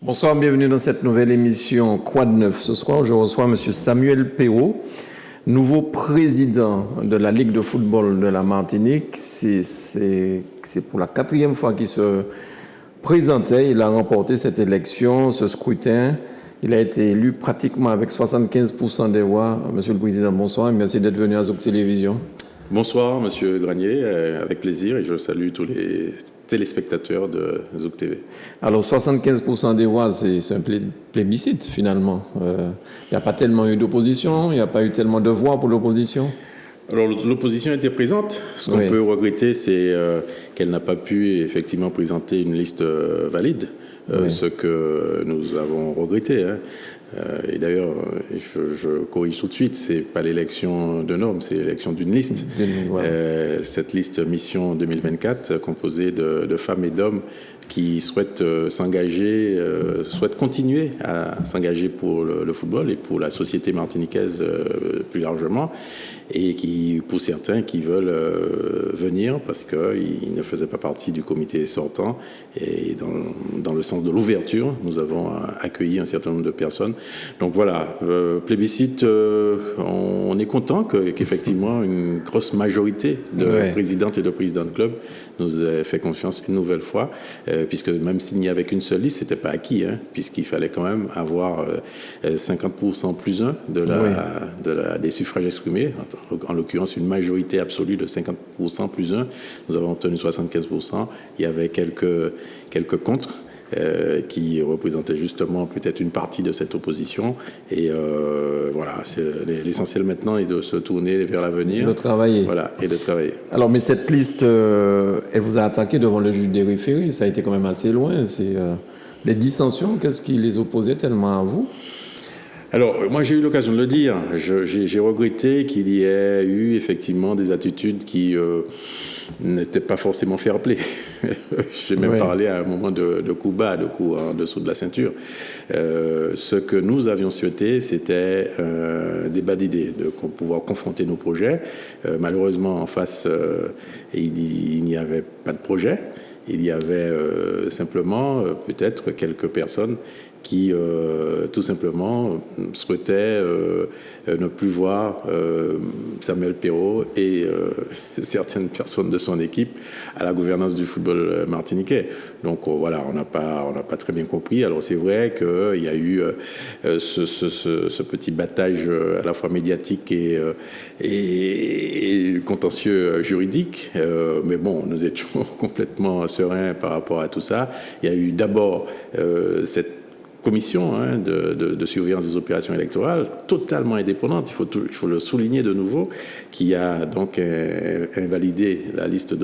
Bonsoir, bienvenue dans cette nouvelle émission Quoi de neuf. Ce soir, je reçois M. Samuel Perrault, nouveau président de la Ligue de football de la Martinique. C'est pour la 4e fois qu'il se présentait. Il a remporté cette élection, ce scrutin. Il a été élu pratiquement avec 75% des voix. Monsieur le Président, bonsoir et merci d'être venu à Zouk Télévision. Bonsoir, Monsieur Granier, avec plaisir, et je salue tous les téléspectateurs de Zouk TV. Alors, 75% des voix, c'est un plébiscite, finalement. Il n'y a pas tellement eu d'opposition, il n'y a pas eu tellement de voix pour l'opposition. Alors, l'opposition était présente. Ce qu'on peut regretter, c'est qu'elle n'a pas pu, effectivement, présenter une liste valide, ce que nous avons regretté, hein. Et d'ailleurs, je corrige tout de suite, c'est pas l'élection d'un homme, c'est l'élection d'une liste. Cette liste Mission 2024, composée de femmes et d'hommes qui souhaitent s'engager, souhaitent continuer à s'engager pour le football et pour la société martiniquaise plus largement, et qui, pour certains, qui veulent venir parce qu'ils ne faisaient pas partie du comité sortant. Et dans le sens de l'ouverture, nous avons accueilli un certain nombre de personnes. Donc voilà, plébiscite, on est content qu'effectivement une grosse majorité de présidentes et de présidents de clubs nous ait fait confiance une nouvelle fois, puisque même s'il n'y avait qu'une seule liste, c'était pas acquis, hein, puisqu'il fallait quand même avoir 50% plus 1 des suffrages exprimés, en l'occurrence une majorité absolue de 50% plus 1. Nous avons obtenu 75%. Il y avait quelques contre qui représentaient justement peut-être une partie de cette opposition. Et voilà, l'essentiel maintenant est de se tourner vers l'avenir. De travailler. Voilà, et de travailler. Alors, mais cette liste, elle vous a attaqué devant le juge des référés. Ça a été quand même assez loin. C'est les dissensions, qu'est-ce qui les opposait tellement à vous? Alors, moi, j'ai eu l'occasion de le dire. J'ai regretté qu'il y ait eu effectivement des attitudes qui n'étaient pas forcément fair-play. J'ai même parlé à un moment de coups bas, de coups en dessous de la ceinture. Ce que nous avions souhaité, c'était un débat d'idées, de pouvoir confronter nos projets. Malheureusement, en face, il n'y avait pas de projet. Il y avait simplement peut-être quelques personnes qui tout simplement souhaitait ne plus voir Samuel Perrault et certaines personnes de son équipe à la gouvernance du football martiniquais. Donc voilà, on n'a pas très bien compris. Alors c'est vrai qu'il y a eu ce petit battage à la fois médiatique et contentieux juridique, mais bon, nous étions complètement sereins par rapport à tout ça. Il y a eu d'abord cette commission de surveillance des opérations électorales, totalement indépendante, il faut le souligner de nouveau, qui a donc invalidé la liste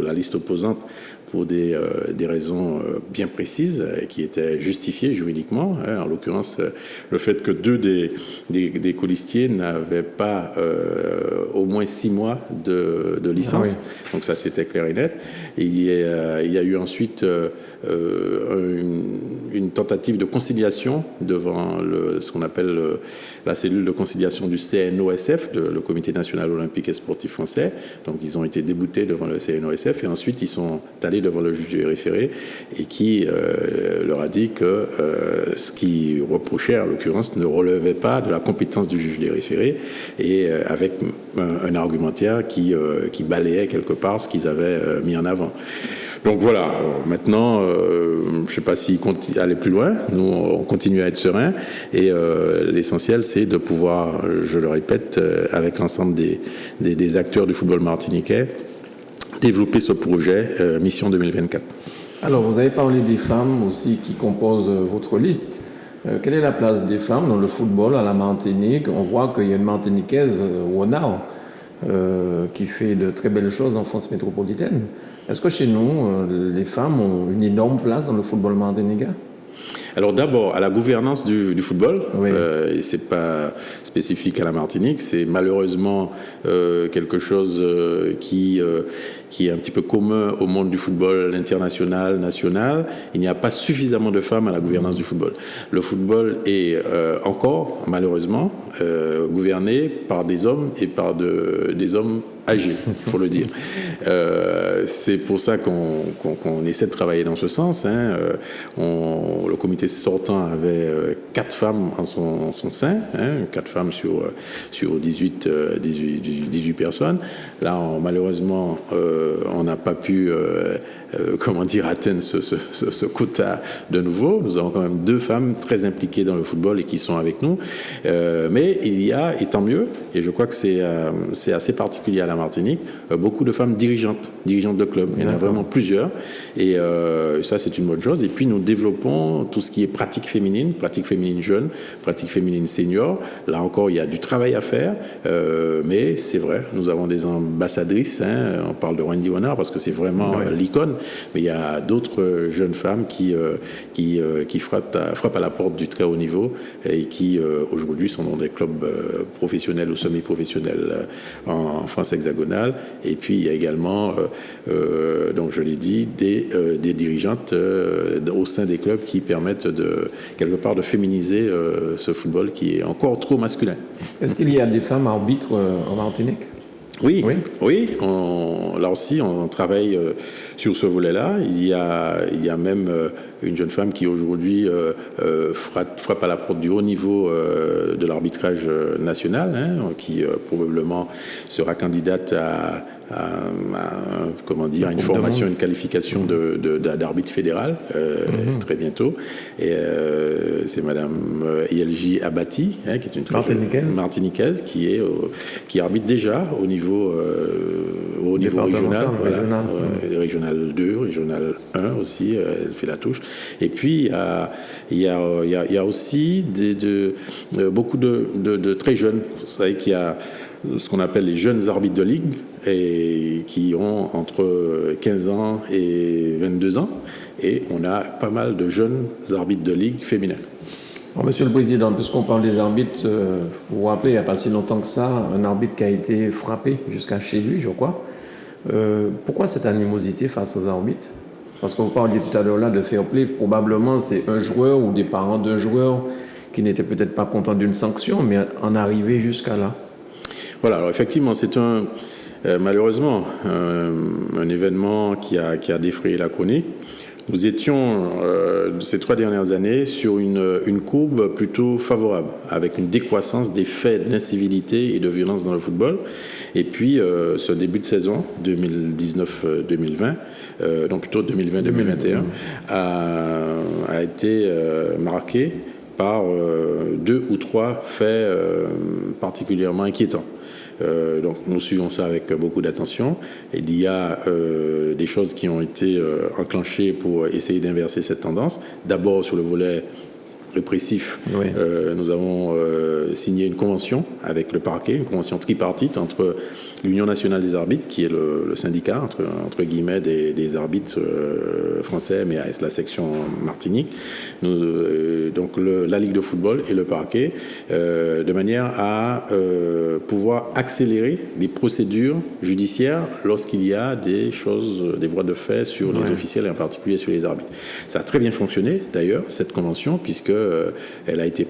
la liste opposante pour des raisons bien précises et qui étaient justifiées juridiquement. En l'occurrence, le fait que deux des colistiers n'avaient pas au moins 6 mois de licence. Donc ça, c'était clair et net. Et il y a eu ensuite une tentative de conciliation devant ce qu'on appelle la cellule de conciliation du CNOSF, le Comité national olympique et sportif français. Donc ils ont été déboutés devant le CNOSF et ensuite ils sont allés devant le juge des référés et qui leur a dit que ce qui reprochait en l'occurrence ne relevait pas de la compétence du juge des référés, et avec un argumentaire qui balayait quelque part ce qu'ils avaient mis en avant. Donc voilà, maintenant, je ne sais pas s'il compte aller plus loin. Nous, on continue à être sereins. Et l'essentiel, c'est de pouvoir, je le répète, avec l'ensemble des acteurs du football martiniquais, développer ce projet Mission 2024. Alors, vous avez parlé des femmes aussi qui composent votre liste. Quelle est la place des femmes dans le football à la Martinique? On voit qu'il y a une Martiniquaise, Wonao, qui fait de très belles choses en France métropolitaine. Est-ce que chez nous, les femmes ont une énorme place dans le football martiniquais? Alors d'abord, à la gouvernance du football, et c'est pas spécifique à la Martinique, c'est malheureusement quelque chose qui est un petit peu commun au monde du football international, national. Il n'y a pas suffisamment de femmes à la gouvernance du football. Le football est encore, malheureusement, gouverné par des hommes et par des hommes âgées, il faut le dire. C'est pour ça qu'on essaie de travailler dans ce sens. Hein. Le comité sortant avait 4 femmes en son sein, hein, 4 femmes sur 18 personnes. Là, malheureusement, on n'a pas pu atteindre ce quota de nouveau. Nous avons quand même 2 femmes très impliquées dans le football et qui sont avec nous. Mais il y a, et tant mieux, et je crois que c'est assez particulier à la Martinique, beaucoup de femmes dirigeantes de clubs. Il y en a vraiment plusieurs. Et ça, c'est une bonne chose. Et puis, nous développons tout ce qui est pratique féminine jeune, pratique féminine senior. Là encore, il y a du travail à faire. Mais c'est vrai, nous avons des ambassadrices. Hein. On parle de Wendy Warner parce que c'est vraiment l'icône. Mais il y a d'autres jeunes femmes qui frappent à la porte du très haut niveau et qui aujourd'hui sont dans des clubs professionnels ou semi-professionnels en France hexagonale. Et puis il y a également, donc je l'ai dit, des dirigeantes au sein des clubs qui permettent quelque part de féminiser ce football qui est encore trop masculin. Est-ce qu'il y a des femmes arbitres en Martinique ? Oui. Là aussi, on travaille sur ce volet-là. Il y a même une jeune femme qui aujourd'hui frappe à la porte du haut niveau de l'arbitrage national, hein, qui probablement sera candidate à une formation, une qualification d'arbitre fédéral très bientôt. Et c'est Madame Yelji Abati, hein, qui est une Martiniquaise qui arbitre déjà au niveau régional, régional 2, régional 1 aussi, elle fait la touche. Et puis il y a aussi beaucoup de très jeunes. Vous savez qu'il y a ce qu'on appelle les jeunes arbitres de ligue et qui ont entre 15 ans et 22 ans. Et on a pas mal de jeunes arbitres de ligue féminins. Alors, Monsieur le Président, puisqu'on parle des arbitres, vous vous rappelez, il n'y a pas si longtemps que ça, un arbitre qui a été frappé jusqu'à chez lui, je crois. Pourquoi cette animosité face aux arbitres ? Parce qu'on parlait tout à l'heure là de fair play, probablement c'est un joueur ou des parents d'un joueur qui n'étaient peut-être pas contents d'une sanction, mais en arriver jusqu'à là. Voilà, alors effectivement, c'est malheureusement un événement qui a défrayé la chronique. Nous étions, ces 3 dernières années, sur une courbe plutôt favorable, avec une décroissance des faits d'incivilité et de violence dans le football. Et puis, ce début de saison, 2019-2020, donc plutôt 2020-2021, a été marqué par 2 ou 3 faits particulièrement inquiétants. Donc nous suivons ça avec beaucoup d'attention. Il y a des choses qui ont été enclenchées pour essayer d'inverser cette tendance. D'abord sur le volet répressif, nous avons signé une convention avec le parquet, une convention tripartite entre l'Union nationale des arbitres, qui est le syndicat, entre guillemets, des arbitres français, mais AS, la section Martinique, donc la Ligue de football et le parquet, de manière à pouvoir accélérer les procédures judiciaires lorsqu'il y a des voies de fait sur les officiels et en particulier sur les arbitres. Ça a très bien fonctionné, d'ailleurs, cette convention, puisque elle a été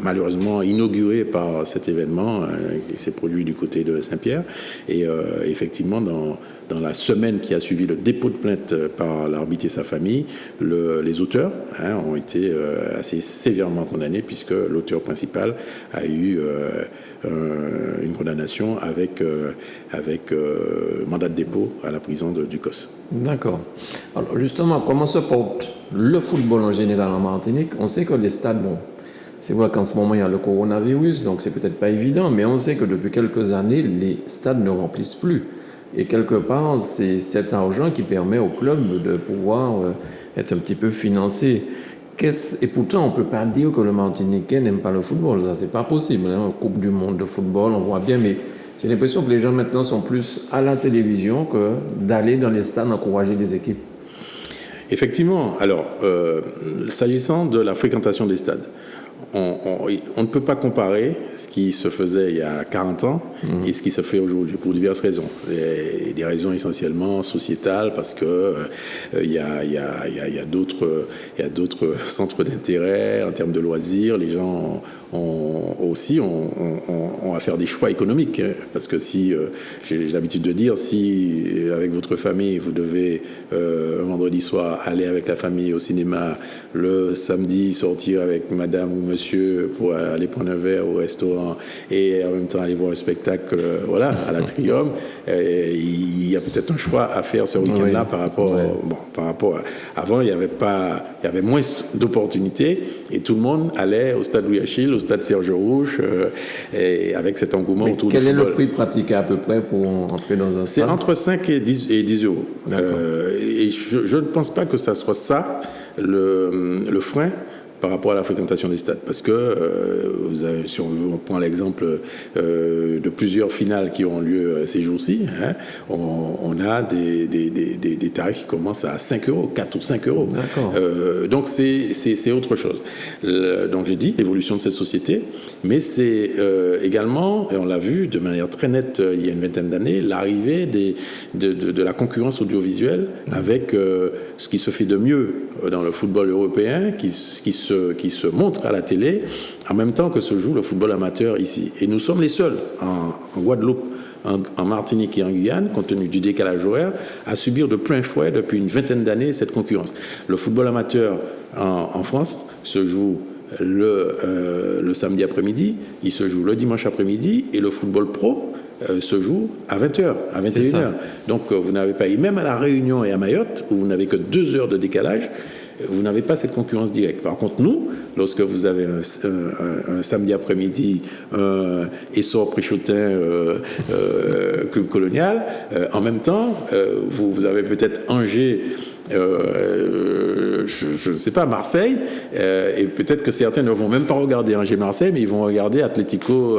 malheureusement inauguré par cet événement qui s'est produit du côté de Saint-Pierre. Et effectivement, dans la semaine qui a suivi le dépôt de plainte par l'arbitre et sa famille, les auteurs ont été assez sévèrement condamnés, puisque l'auteur principal a eu une condamnation avec mandat de dépôt à la prison du COS. D'accord. Alors justement, comment se porte le football en général en Martinique ? On sait que les stades, c'est vrai qu'en ce moment, il y a le coronavirus, donc c'est peut-être pas évident, mais on sait que depuis quelques années, les stades ne remplissent plus. Et quelque part, c'est cet argent qui permet au club de pouvoir être un petit peu financé. Et pourtant, on ne peut pas dire que le Martiniquais n'aime pas le football. Ça, c'est pas possible. Coupe du monde de football, on voit bien, mais j'ai l'impression que les gens maintenant sont plus à la télévision que d'aller dans les stades encourager les équipes. Effectivement. Alors, s'agissant de la fréquentation des stades, on ne peut pas comparer ce qui se faisait il y a 40 ans et ce qui se fait aujourd'hui, pour diverses raisons. Et des raisons essentiellement sociétales, parce que il y a d'autres centres d'intérêt en termes de loisirs. Les gens ont à faire des choix économiques, hein, parce que si j'ai l'habitude de dire, si avec votre famille vous devez un vendredi soir aller avec la famille au cinéma, le samedi sortir avec madame ou monsieur pour aller prendre un verre au restaurant et en même temps aller voir un spectacle à l'Atrium, il y a peut-être un choix à faire ce week-end-là par rapport à avant. Il y avait moins d'opportunités et tout le monde allait au stade Louis Achille, au stade Serge Rouge, et avec cet engouement autour du football. Quel est le prix pratiqué à peu près pour entrer dans un stade? C'est entre 5 et 10 euros. Et je ne pense pas que ça soit ça le frein par rapport à la fréquentation des stades, parce que si on prend l'exemple de plusieurs finales qui ont lieu ces jours-ci, hein, on a des tarifs qui commencent à 5 euros, 4 ou 5 euros. Donc c'est autre chose. Donc j'ai dit l'évolution de cette société, mais c'est également, et on l'a vu de manière très nette il y a une vingtaine d'années, l'arrivée de la concurrence audiovisuelle avec ce qui se fait de mieux dans le football européen, qui se montre à la télé en même temps que se joue le football amateur ici. Et nous sommes les seuls en Guadeloupe, en Martinique et en Guyane, compte tenu du décalage horaire, à subir de plein fouet depuis une vingtaine d'années cette concurrence. Le football amateur en France se joue le samedi après-midi, il se joue le dimanche après-midi, et le football pro se joue à 20h, à 21h. Donc vous n'avez pas, et même à La Réunion et à Mayotte, où vous n'avez que 2 heures de décalage, vous n'avez pas cette concurrence directe. Par contre, nous, lorsque vous avez un samedi après-midi, Essor Préchotin, Club Colonial, en même temps, vous avez peut-être Angers, je ne sais pas, Marseille, et peut-être que certains ne vont même pas regarder Angers-Marseille, mais ils vont regarder Atlético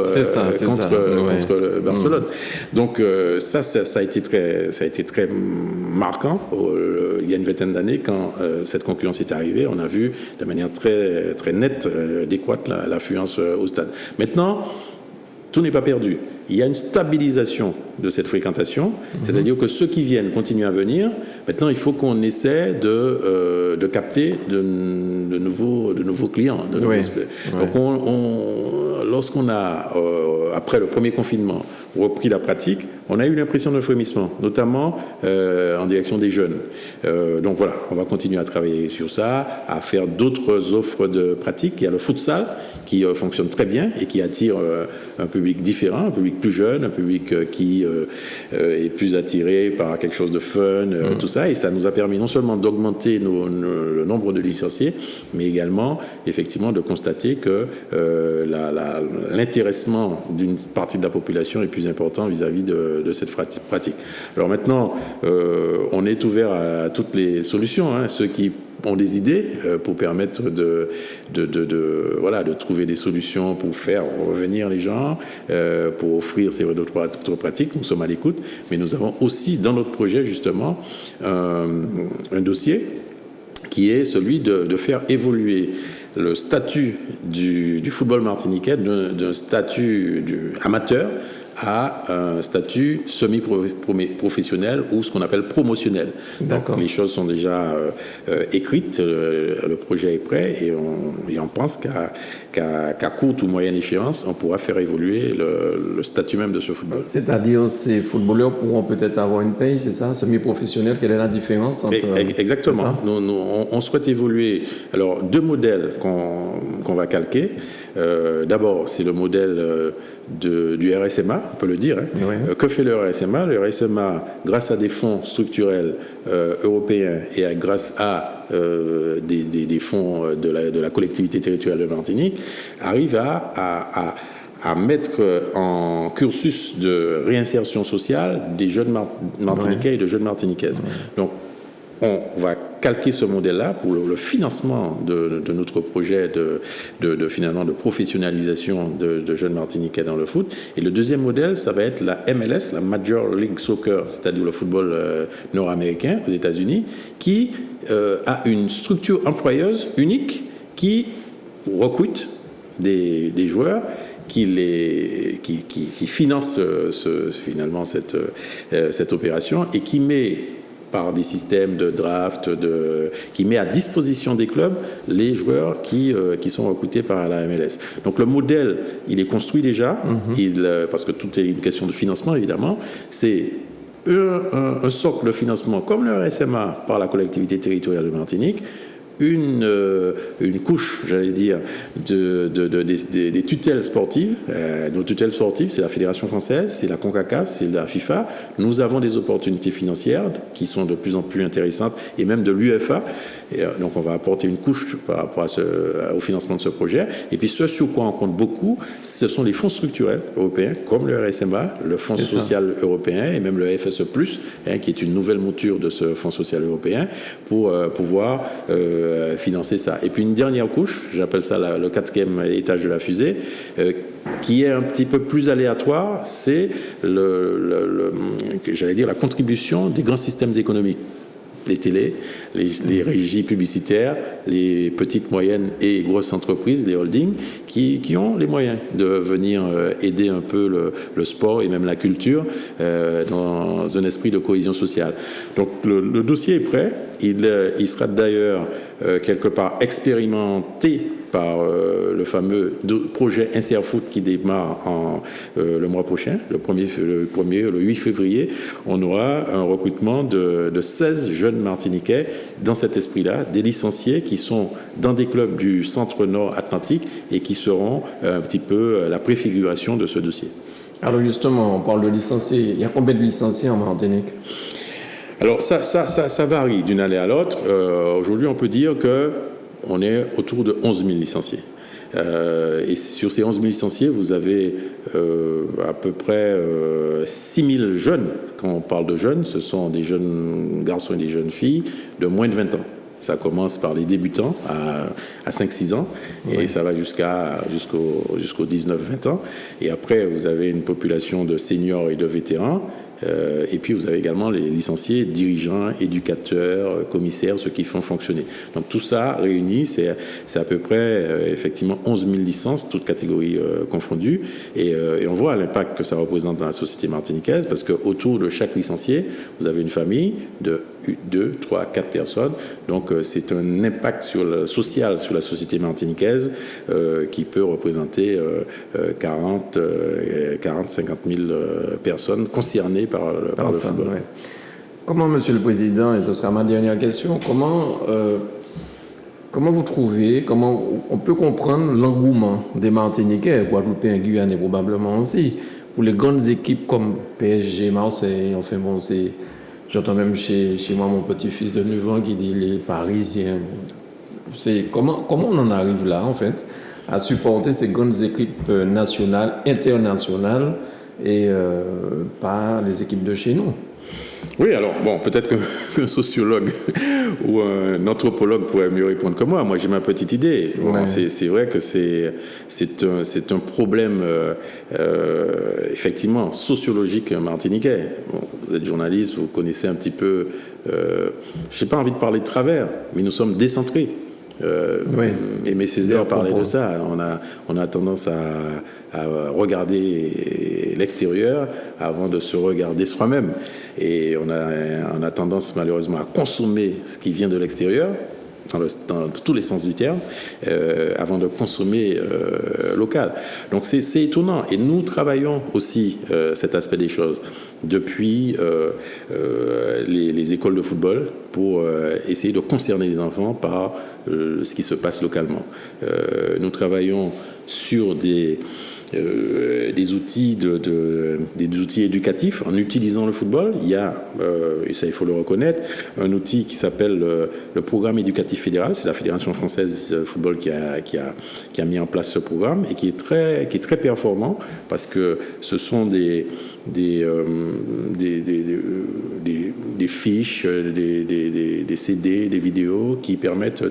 contre Barcelone. Donc ça a été très marquant il y a une vingtaine d'années, quand cette concurrence est arrivée. On a vu de manière très, très nette décroître l'affluence au stade. Maintenant, tout n'est pas perdu. Il y a une stabilisation de cette fréquentation, c'est-à-dire que ceux qui viennent continuent à venir. Maintenant, il faut qu'on essaie de capter de nouveaux clients. Donc, lorsqu'on a, après le premier confinement, repris la pratique, on a eu l'impression d'un frémissement, notamment en direction des jeunes. Donc voilà, on va continuer à travailler sur ça, à faire d'autres offres de pratique. Il y a le futsal qui fonctionne très bien et qui attire un public différent, un public plus jeune, un public qui est plus attiré par quelque chose de fun, tout ça. Et ça nous a permis non seulement d'augmenter le nombre de licenciés, mais également, effectivement, de constater que l'intéressement d'une partie de la population est plus important vis-à-vis de cette pratique. Alors maintenant, on est ouvert à toutes les solutions, hein, ceux qui ont des idées pour permettre de trouver des solutions pour faire revenir les gens, pour offrir ces autres pratiques. Nous sommes à l'écoute, mais nous avons aussi dans notre projet justement un dossier qui est celui de faire évoluer le statut du football martiniquais d'un statut amateur à un statut semi-professionnel ou ce qu'on appelle promotionnel. Donc les choses sont déjà écrites, le projet est prêt et on pense qu'à courte ou moyenne échéance, on pourra faire évoluer le statut même de ce football. C'est-à-dire ces footballeurs pourront peut-être avoir une paye, c'est ça, semi-professionnel? Quelle est la différence entre... Exactement. On souhaite évoluer. Alors, 2 modèles qu'on va calquer. D'abord, c'est le modèle du RSMA, on peut le dire. Hein. Oui. Que fait le RSMA? Le RSMA, grâce à des fonds structurels européens et grâce à des fonds de la collectivité territoriale de Martinique, arrive à mettre en cursus de réinsertion sociale des jeunes martiniquais et de jeunes martiniquaises. Donc, on va calquer ce modèle-là pour le financement de notre projet finalement de professionnalisation de jeunes martiniquais dans le foot. Et le deuxième modèle, ça va être la MLS, la Major League Soccer, c'est-à-dire le football nord-américain aux États-Unis, qui a une structure employeuse unique qui recrute des joueurs qui financent finalement cette opération et qui met par des systèmes de draft, qui met à disposition des clubs les joueurs qui sont recrutés par la MLS. Donc le modèle, il est construit déjà, parce que tout est une question de financement évidemment, c'est un socle de financement comme le RSMA par la collectivité territoriale de Martinique, une couche, j'allais dire, des tutelles sportives. Nos tutelles sportives, c'est la Fédération française, c'est la CONCACAF, c'est la FIFA. Nous avons des opportunités financières qui sont de plus en plus intéressantes, et même de l'UEFA. Donc on va apporter une couche par rapport au financement de ce projet. Et puis ce sur quoi on compte beaucoup, ce sont les fonds structurels européens, comme le RSMA, le Fonds social européen, et même le FSE+, qui est une nouvelle mouture de ce Fonds social européen, pour pouvoir financer ça. Et puis une dernière couche, j'appelle ça le quatrième étage de la fusée, qui est un petit peu plus aléatoire, c'est j'allais dire la contribution des grands systèmes économiques. Les télés, les régies publicitaires, les petites, moyennes et grosses entreprises, les holdings, qui ont les moyens de venir aider un peu le sport et même la culture dans un esprit de cohésion sociale. Donc le dossier est prêt. Il sera d'ailleurs quelque part expérimenté par le fameux projet Inserfoot qui démarre le mois prochain, le 8 février. On aura un recrutement de 16 jeunes Martiniquais dans cet esprit-là, des licenciés qui sont dans des clubs du centre-nord Atlantique et qui seront un petit peu la préfiguration de ce dossier. Alors justement, on parle de licenciés. Il y a combien de licenciés en Martinique ? Alors ça varie d'une année à l'autre. Aujourd'hui, on peut dire qu'on est autour de 11 000 licenciés. Et sur ces 11 000 licenciés, vous avez à peu près 6 000 jeunes. Quand on parle de jeunes, ce sont des jeunes garçons et des jeunes filles de moins de 20 ans. Ça commence par les débutants à 5-6 ans et ça va jusqu'aux 19-20 ans. Et après, vous avez une population de seniors et de vétérans. Et puis vous avez également les licenciés, dirigeants, éducateurs, commissaires, ceux qui font fonctionner. Donc tout ça réuni, c'est à peu près effectivement 11 000 licences, toutes catégories confondues. Et on voit l'impact que ça représente dans la société martiniquaise, parce qu'autour de chaque licencié, vous avez une famille de 2, 3, 4 personnes. Donc c'est un impact social sur la société martiniquaise qui peut représenter 40, 50 000 personnes concernées par le football. Ouais. Comment, Monsieur le Président, et ce sera ma dernière question, comment vous trouvez, comment on peut comprendre l'engouement des Martiniquais, Guadeloupéens, Guyane et probablement aussi, pour les grandes équipes comme PSG, Marseille, enfin bon, j'entends même chez moi mon petit-fils de 9 ans qui dit les Parisiens. Comment on en arrive là, en fait, à supporter ces grandes équipes nationales, internationales, et pas les équipes de chez nous? Oui, alors, bon, peut-être qu'un sociologue ou un anthropologue pourrait mieux répondre que moi. Moi, j'ai ma petite idée. Bon, c'est vrai que c'est un problème, effectivement, sociologique martiniquais. Bon, vous êtes journaliste, vous connaissez un petit peu... je n'ai pas envie de parler de travers, mais nous sommes décentrés. Aimé Césaire parlait de ça. On a tendance à regarder l'extérieur avant de se regarder soi-même. Et on a tendance malheureusement à consommer ce qui vient de l'extérieur, dans tous les sens du terme, avant de consommer local. Donc c'est étonnant. Et nous travaillons aussi cet aspect des choses depuis les écoles de football pour essayer de concerner les enfants par ce qui se passe localement. Nous travaillons sur des outils des outils éducatifs en utilisant le football. Il y a, et ça il faut le reconnaître, un outil qui s'appelle le programme éducatif fédéral. C'est la Fédération française de football qui a mis en place ce programme et qui est très performant parce que ce sont des des fiches, des CD, des vidéos qui permettent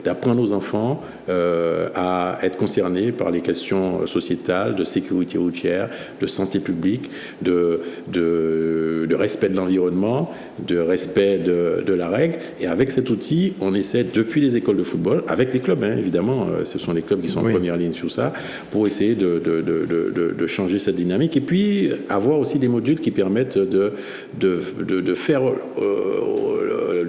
d'apprendre aux enfants à être concernés par les questions sociétales, de sécurité routière, de santé publique, de respect de l'environnement, de respect de la règle. Et avec cet outil, on essaie, depuis les écoles de football, avec les clubs, évidemment, ce sont les clubs qui sont en première ligne sur ça, pour essayer de changer cette dynamique. Et puis, avoir aussi des modules qui permettent de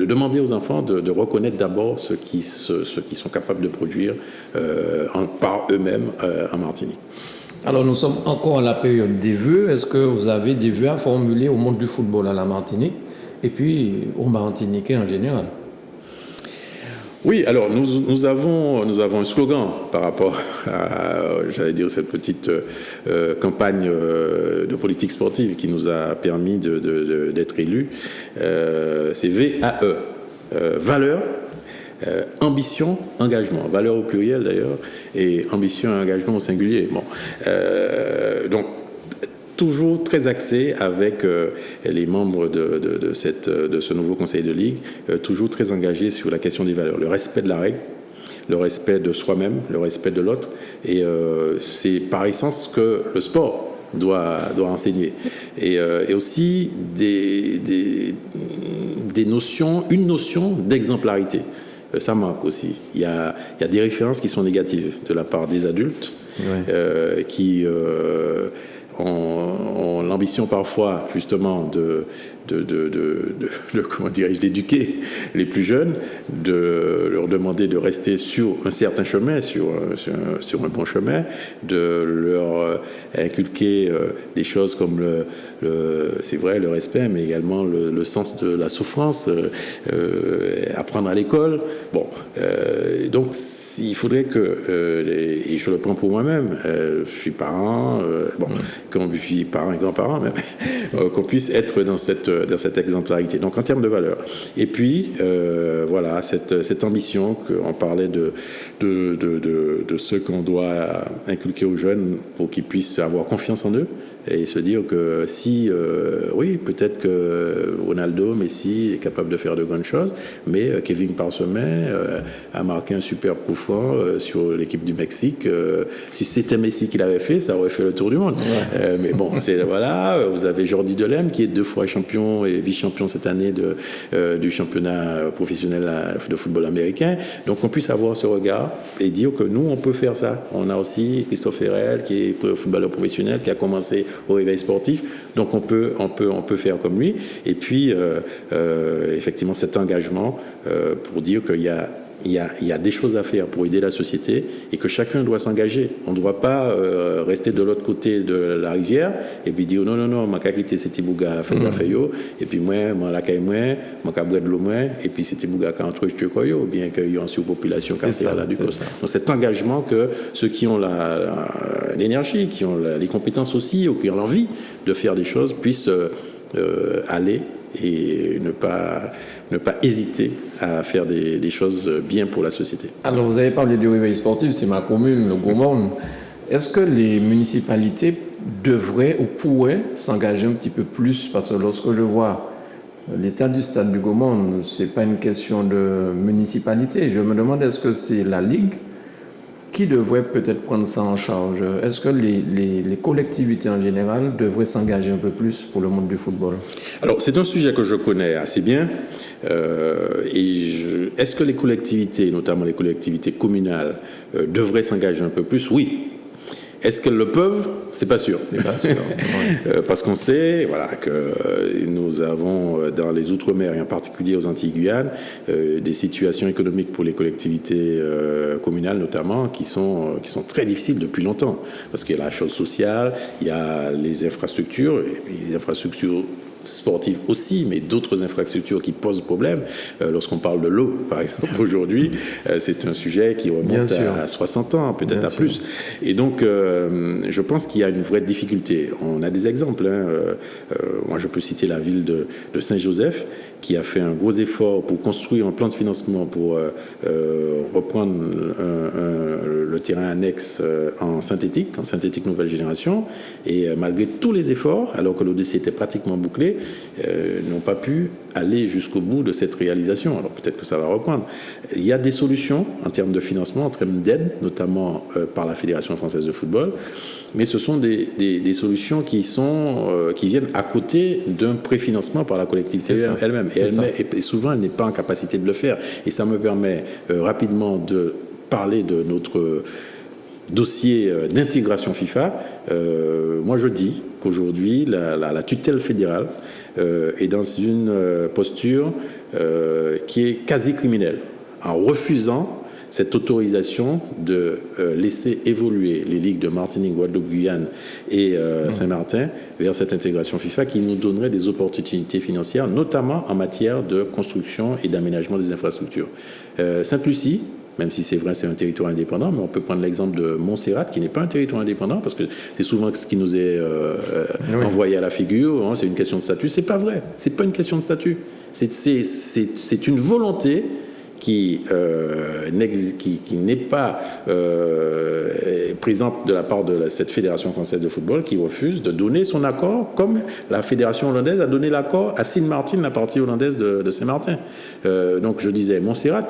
demander aux enfants de reconnaître d'abord ce qu'ils sont capables de produire par eux-mêmes en Martinique. Alors, nous sommes encore à la période des vœux. Est-ce que vous avez des vœux à formuler au monde du football à la Martinique et puis aux Martiniquais en général? Oui, alors nous avons un slogan par rapport à, j'allais dire, cette petite campagne de politique sportive qui nous a permis d'être élus. C'est VAE, valeur, ambition, engagement. Valeur au pluriel d'ailleurs, et ambition et engagement au singulier. Bon, donc toujours très axé avec les membres de ce nouveau conseil de ligue, toujours très engagé sur la question des valeurs, le respect de la règle, le respect de soi-même, le respect de l'autre, et c'est par essence que le sport doit enseigner, et aussi une notion d'exemplarité. Ça manque aussi. Il y a des références qui sont négatives de la part des adultes, qui ont l'ambition parfois justement comment dirais-je, d'éduquer les plus jeunes, de leur demander de rester sur un certain chemin, sur un bon chemin, de leur inculquer des choses comme c'est vrai, le respect, mais également le sens de la souffrance, apprendre à l'école. Bon, donc il faudrait et je le prends pour moi-même, je suis parent, qu'on puisse parents et grands-parents même, qu'on puisse être dans cette exemplarité. Donc en termes de valeurs. Et puis voilà, cette ambition qu'on parlait de ce qu'on doit inculquer aux jeunes pour qu'ils puissent avoir confiance en eux et se dire que oui, peut-être que Ronaldo, Messi est capable de faire de grandes choses, mais Kevin Parsemin a marqué un superbe coup franc sur l'équipe du Mexique. Si c'était Messi qui l'avait fait, ça aurait fait le tour du monde. Mais bon, voilà, vous avez Jordi Delem qui est 2 fois champion et vice-champion cette année du championnat professionnel de football américain. Donc on puisse avoir ce regard et dire que nous, on peut faire ça. On a aussi Christophe Herrel qui est footballeur professionnel, qui a commencé au réveil sportif, donc on peut faire comme lui. Et puis effectivement cet engagement pour dire qu'il y a des choses à faire pour aider la société et que chacun doit s'engager. On ne doit pas rester de l'autre côté de la rivière et puis dire non, je vais quitter ces petits bougas faisant faillot et puis moi la caille moi je vais boire de l'eau moins et puis ces petits bougas quand entre eux ou bien qu'il y a une surpopulation carcérale là du côté. Donc cet engagement que ceux qui ont l'énergie, qui ont les compétences aussi ou qui ont l'envie de faire des choses puissent aller et ne pas hésiter à faire des choses bien pour la société. Alors, vous avez parlé du réveil sportif, c'est ma commune, le Gaumont. Est-ce que les municipalités devraient ou pourraient s'engager un petit peu plus? Parce que lorsque je vois l'état du stade du Gaumont, ce n'est pas une question de municipalité. Je me demande, est-ce que c'est la Ligue qui devrait peut-être prendre ça en charge? Est-ce que les collectivités en général devraient s'engager un peu plus pour le monde du football? Alors, c'est un sujet que je connais assez bien. Est-ce que les collectivités, notamment les collectivités communales, devraient s'engager un peu plus? Oui. Est-ce qu'elles le peuvent? C'est pas sûr. C'est pas sûr. Ouais. Parce qu'on sait, voilà, que nous avons dans les Outre-mer et en particulier aux Antilles-Guyane des situations économiques pour les collectivités communales notamment qui sont très difficiles depuis longtemps. Parce qu'il y a la chose sociale, il y a les infrastructures sportives aussi, mais d'autres infrastructures qui posent problème. Lorsqu'on parle de l'eau, par exemple, aujourd'hui, c'est un sujet qui remonte à 60 ans, peut-être à plus. Et donc, je pense qu'il y a une vraie difficulté. On a des exemples. Moi, je peux citer la ville de Saint-Joseph, qui a fait un gros effort pour construire un plan de financement pour reprendre le terrain annexe en synthétique nouvelle génération, et malgré tous les efforts, alors que le dossier était pratiquement bouclé, n'ont pas pu aller jusqu'au bout de cette réalisation. Alors peut-être que ça va reprendre. Il y a des solutions en termes de financement, en termes d'aide, notamment par la Fédération française de football, mais ce sont des solutions qui viennent à côté d'un préfinancement par la collectivité elle-même. Et souvent, elle n'est pas en capacité de le faire. Et ça me permet rapidement de parler de notre dossier d'intégration FIFA. Moi, je dis qu'aujourd'hui, la tutelle fédérale est dans une posture qui est quasi criminelle, en refusant cette autorisation de laisser évoluer les ligues de Martinique, Guadeloupe, Guyane et Saint-Martin vers cette intégration FIFA qui nous donnerait des opportunités financières, notamment en matière de construction et d'aménagement des infrastructures. Sainte-Lucie, même si c'est vrai, c'est un territoire indépendant, mais on peut prendre l'exemple de Montserrat, qui n'est pas un territoire indépendant, parce que c'est souvent ce qui nous est envoyé à la figure, hein, c'est une question de statut. C'est pas vrai, c'est pas une question de statut. C'est une volonté qui n'est pas présente de la part de cette Fédération française de football, qui refuse de donner son accord, comme la Fédération hollandaise a donné l'accord à Sint-Maarten, la partie hollandaise de Saint-Martin. Donc je disais, Montserrat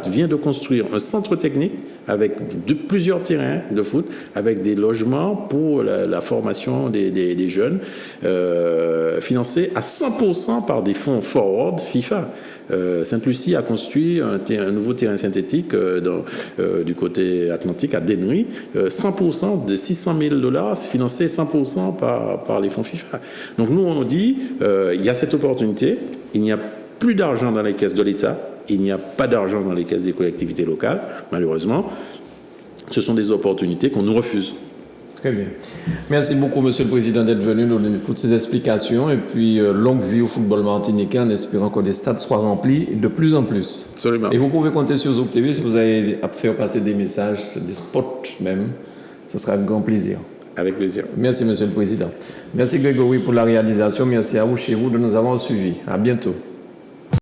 vient de construire un centre technique avec plusieurs terrains de foot, avec des logements pour la formation des jeunes, financés à 100% par des fonds forward FIFA. Sainte-Lucie a construit un nouveau terrain synthétique du côté atlantique, à Dennery, 100% de $600,000, financé 100% par les fonds FIFA. Donc nous, on dit, il y a cette opportunité, il n'y a plus d'argent dans les caisses de l'État, il n'y a pas d'argent dans les caisses des collectivités locales, malheureusement. Ce sont des opportunités qu'on nous refuse. Très bien. Merci beaucoup, Monsieur le Président, d'être venu nous donner toutes ces explications. Et puis, longue vie au football martiniquais, en espérant que les stades soient remplis de plus en plus. Absolument. Et vous pouvez compter sur Zouk TV si vous avez à faire passer des messages, des spots même. Ce sera avec grand plaisir. Avec plaisir. Merci, Monsieur le Président. Merci, Grégory, pour la réalisation. Merci à vous, chez vous, de nous avoir suivis. À bientôt.